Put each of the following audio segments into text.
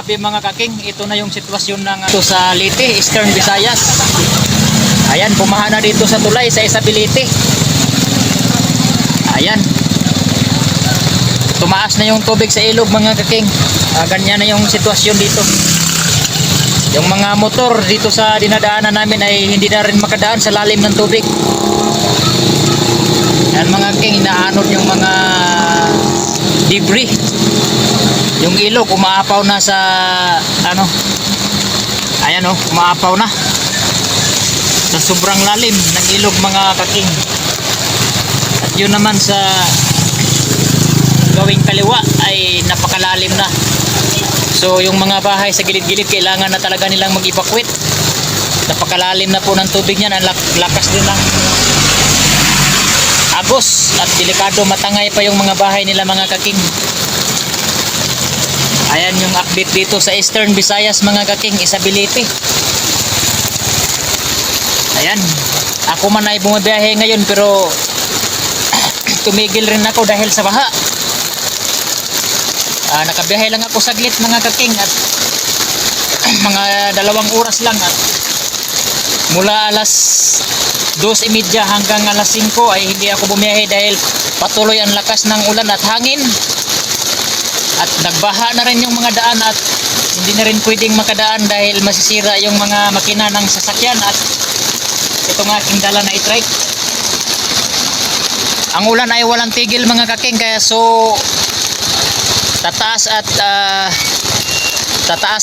katabi mga kaking. Ito na yung sitwasyon ng ito sa Leyte, Eastern Visayas. Ayan, bumaha na dito sa tulay sa Isabelite. Ayan. Tumaas na yung tubig sa ilog mga kaking. Ganyan na yung sitwasyon dito. Yung mga motor dito sa dinadaanan namin ay hindi na rin makadaan sa lalim ng tubig. Yan mga kaking, inaanod yung mga debris. Yung ilog umaapaw na sa ano. Ayan oh, umaapaw na. Sa sobrang lalim ng ilog mga kaking. At yun naman sa gawing kaliwa ay napakalalim na. So yung mga bahay sa gilid-gilid kailangan na talaga nilang mag-evacuate. Napakalalim na po ng tubig niyan. Ang lakas din ng agos at delikado, matangay pa yung mga bahay nila mga kaking. Ayan yung update dito sa Eastern Visayas mga kaking, Isabelite. Ayan, ako man ay bumabiyahe ngayon pero tumigil rin ako dahil sa baha. Nakabiyahe lang ako saglit mga kaking at mga 2 oras lang at mula alas 2:30 hanggang alas 5 ay hindi ako bumiyahe dahil patuloy ang lakas ng ulan at hangin. At nagbaha na rin yung mga daan at hindi na rin pwedeng makadaan dahil masisira yung mga makina ng sasakyan at itong aking dala na e-trike. Ang ulan ay walang tigil mga kaking, kaya so tataas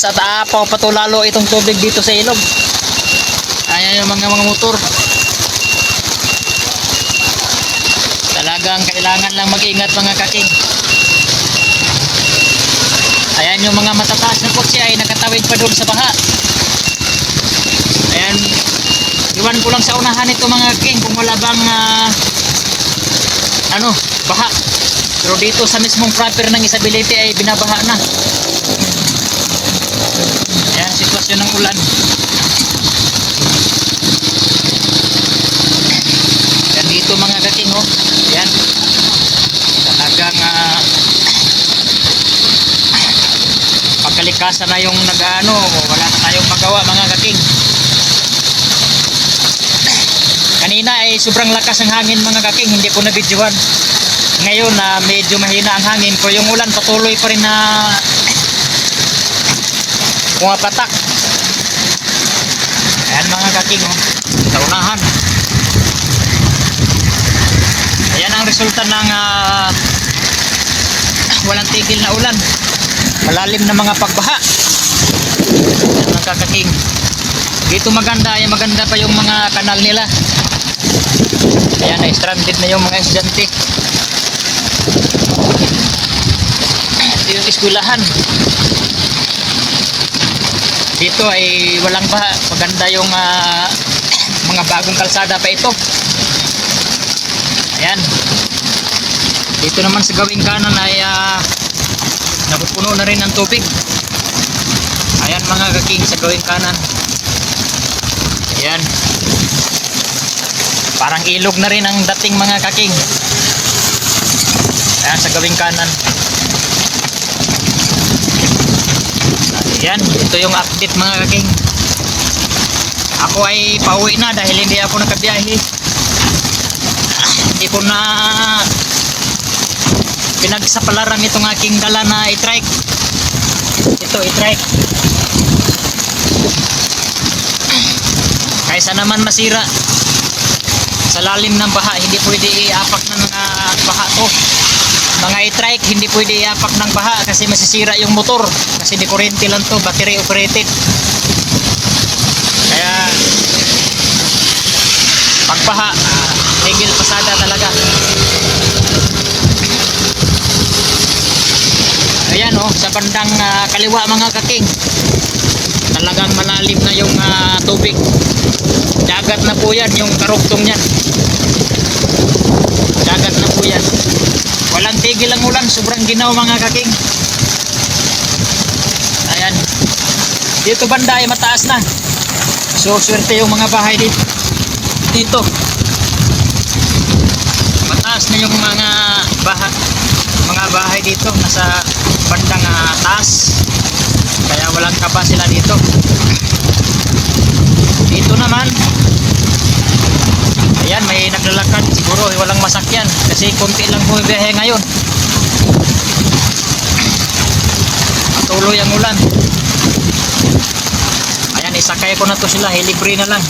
at aapaw pa to lalo itong tubig dito sa ilog. Ayan yung mga motor. Talagang kailangan lang mag-ingat mga kaking. Ayan yung mga matataas na kotse ay nakatawid pa doon sa baha. Ayan, iwan ko lang sa unahan ito mga king kung wala bang baha. Pero dito sa mismong proper ng Isabelite ay binabaha na. Ayan, sitwasyon ng ulan. Ayan dito mga kaking oh. Ayan. Talagang pagkalikasan na yung wala na tayong magawa mga kaking. Kanina ay sobrang lakas ng hangin mga kaking, hindi ko na-videohan. Ngayon na medyo mahina ang hangin, pero yung ulan patuloy pa rin na pumapatak. Ayan mga kaking oh, sa unahan. Ayan ang resulta ng walang tigil na ulan. Malalim na mga pagbaha. Ayan mga kaking. Dito maganda pa yung mga kanal nila. Ayan, na-stranded na yung mga estudyante. Ito yung eskwelahan. Dito ay walang baha. Maganda yung mga bagong kalsada pa ito. Ayan. Dito naman sa gawing kanan ay napupuno na rin ng tubig. Ayan mga kaking, sa gawing kanan. Ayan. Parang ilog na rin ang dating mga kaking. Ayan sa gawing kanan. Ayan, ito yung update mga kaking. Ako ay pauwi na dahil hindi ako nakabiyahe. Hindi ko na pinagsapalaran itong aking dala na e-trike. Ito e-trike. Kaysa naman masira sa lalim ng baha, hindi pwede iapak ng baha to. Mga e-trike hindi pwede iapak ng baha kasi masisira yung motor kasi di kuryente lang to, battery operated. Kaya pagbaha tigil pasada talaga. Ayan oh, sa bandang kaliwa mga kaking, talagang malalim na yung tubig. Dagat na po yan, yung karugtong yan. Dagat na po yan. Walang tigil ang ulan, sobrang ginaw mga kaking. Ayan. Dito banda ay mataas na. So swerte yung mga bahay dito. Mataas na yung mga bahay dito, nasa bandang taas. Kaya nakakaba sila dito. Dito naman, ayan, may naglalakad. Siguro walang masakyan kasi konti lang bumibiyahe ngayon. Patuloy ang ulan. Ayan, isakay ko na to sila, libre na lang.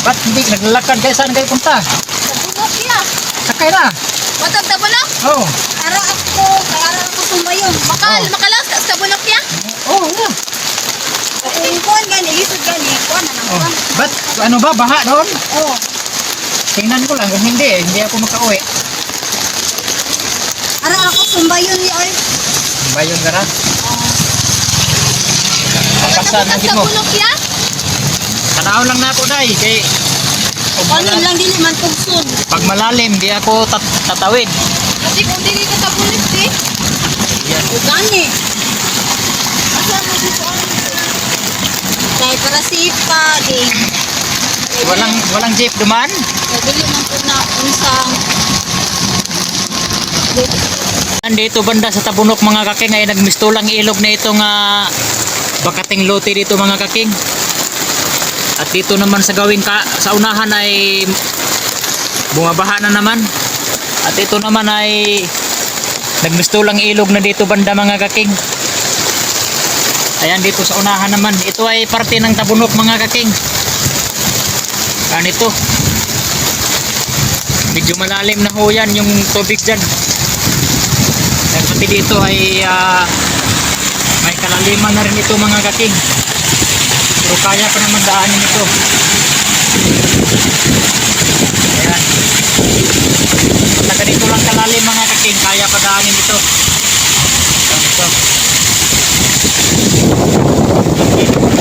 Ba't hindi naglalakad kayo? Saan kayo punta? Tabunok ya. Sakay na. Matag tabunok? Oh. Ara ako sumayon. Makalas ka sa tabunok ya? Oh, yeah. Kung kuan gani, lisod gani, kuan na Oh. naman. Ba't ano ba, baha doon? Oh. Tingnan ko lang, kung hindi ako makauwi. Ara ako sumbayon ni ay. Bayon gara. Pagkasan Sa mo mo. tabunok ya? Tanaw lang na ako dai kay Kanin lang dili man tugsun. pag malalim di ako tatawid. Kasi kung dili ka tabunok di, Yan. gani. Asa mo si kuan? Kay para sipa di. Walang jeep duman. Kay dili man ko na unsang. Dito banda sa Tabunok mga kaking ay nagmistulang ilog na itong Bakating Lote dito mga kaking. At dito naman sa sa unahan ay bumabaha na naman. At ito naman ay nagmistulang ilog na dito banda mga kaking. Ayan dito sa unahan naman. Ito ay parte ng Tabunok mga kaking. Ganito. Medyo malalim na ho yan yung tubig dyan. Dahil pati dito ay may kalaliman na rin ito mga kaking. Pero kaya pa naman daanin ito. Ayan. Taga dito lang kalalim mga kaking. Kaya pa daanin ito. Ito.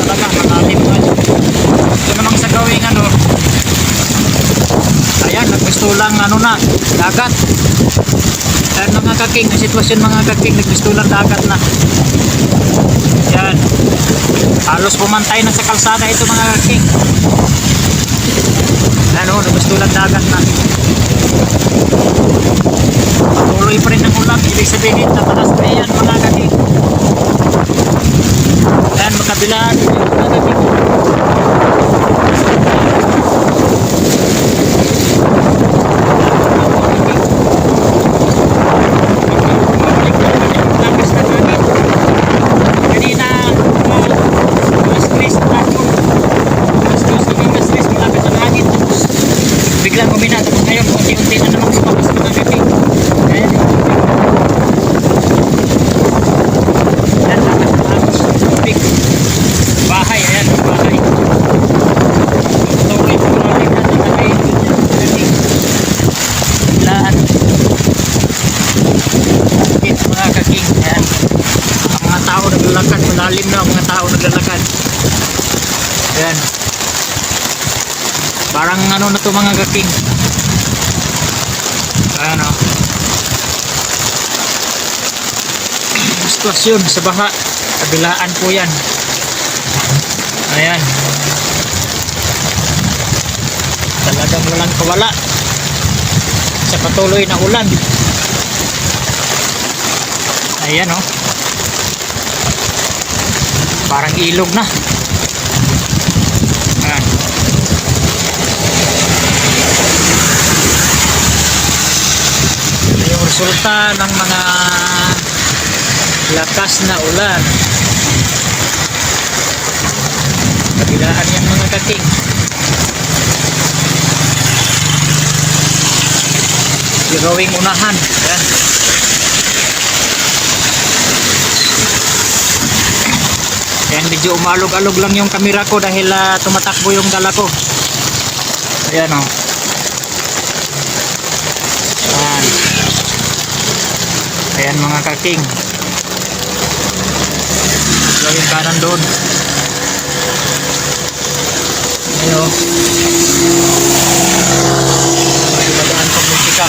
Talaga malalim pa. Ito namang sa gawing ano. Ayan, nagpistulang dagat. Ayan mga kaking, ang sitwasyon mga kaking, nagpistulang dagat na. Ayan. Halos pumantay na sa kalsada ito mga kaking. Ayan o, nagpistulang dagat na. Patuloy pa rin ang ulan, ibig sabihin, tataas na yan mga kaking. Ayan, magkabilaan mga kaking. Biglang kumina tapos ngayon unti-unti na naman sumakas mga kaking. Ayan lakas na tapos tubig. Bahay, ayan bahay. Tuloy po natin natin ay lahat. Bakit mga kaking, ayan. Ang mga tao naglalakad, malalim na ang mga tao naglalakad. Ayan. Parang ano na to mga kaking. Ano. Sitwasyon sa baha. Kabilaan po yan. Ayan. Talagang walang kawala. Sa patuloy na ulan. Ayan o. Parang ilog na. Ayan. Yung resulta ng mga lakas na ulan. Kabilaan yan mga kaking. Gawing unahan. Ayan. Ayan, medyo umalog-alog lang yung kamera ko dahil tumatakbo yung dala ko. Ayan o. Ayan. Ayan mga kaking. Gawing kanan doon. Ayan o. Magaan pag-musika.